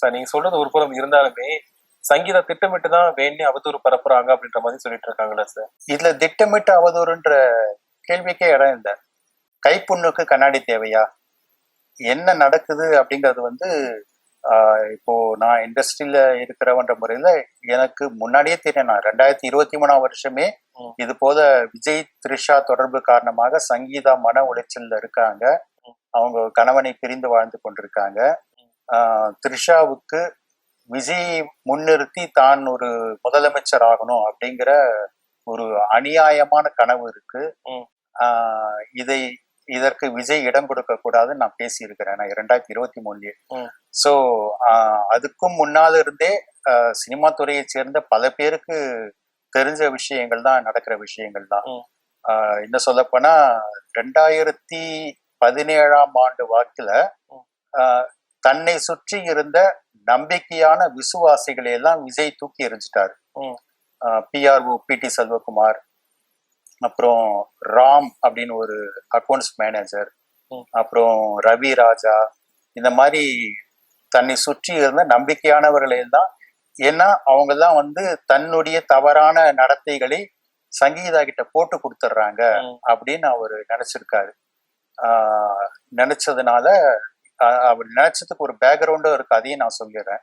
Sir நீங்க சொல்றது ஒரு புறம் இருந்தாலுமே சங்கீதா திட்டமிட்டு தான் வேண்டி அவதூறு பரப்புறாங்க அப்படின்ற மாதிரி சொல்லிட்டு இருக்காங்களா சார்? இதுல திட்டமிட்டு அவதூறுன்ற கேள்விக்கே இடம் இல்லை. கைப்புண்ணுக்கு கண்ணாடி தேவையா? என்ன நடக்குது அப்படிங்கிறது வந்து இப்போ நான் இண்டஸ்ட்ரியில இருக்கிறவன்ற முறையில எனக்கு முன்னாடியே தெரியும். நான் 2023 இது போல விஜய் த்ரிஷா தொடர்பு காரணமாக சங்கீதா மன உளைச்சல்ல இருக்காங்க. அவங்க கணவனை பிரிந்து வாழ்ந்து கொண்டிருக்காங்க. த்ரிஷாவுக்கு விஜய் முன்னிறுத்தி தான் ஒரு முதலமைச்சர் ஆகணும் அப்படிங்கிற ஒரு அநியாயமான கனவு இருக்கு. இதற்கு விஜய் இடம் கொடுக்க கூடாதுன்னு நான் பேசியிருக்கிறேன் 2023. ஸோ அதுக்கும் முன்னால இருந்தே சினிமா துறையை சேர்ந்த பல பேருக்கு தெரிஞ்ச விஷயங்கள் தான், நடக்கிற விஷயங்கள் தான். இன்னும் சொல்ல போனா 2017 வாக்குல தன்னை சுற்றி இருந்த நம்பிக்கையான விசுவாசிகளை எல்லாம் விஜய் தூக்கி எறிஞ்சிட்டாரு. PRO PT செல்வகுமார், அப்புறம் ராம் அப்படின்னு ஒரு அக்கௌண்ட்ஸ் மேனேஜர், அப்புறம் ரவி ராஜா, இந்த மாதிரி தன்னை சுற்றி இருந்த நம்பிக்கையானவர்களை தான். ஏன்னா அவங்க தான் வந்து தன்னுடைய தவறான நடத்தைகளை சங்கீதா கிட்ட போட்டு கொடுத்துட்றாங்க அப்படின்னு அவர் நினைச்சிருக்காரு. நினைச்சதுனால அவர் நினைச்சதுக்கு ஒரு பேக்ரவுண்டும் இருக்கு, அதையும் நான் சொல்லிடுறேன்.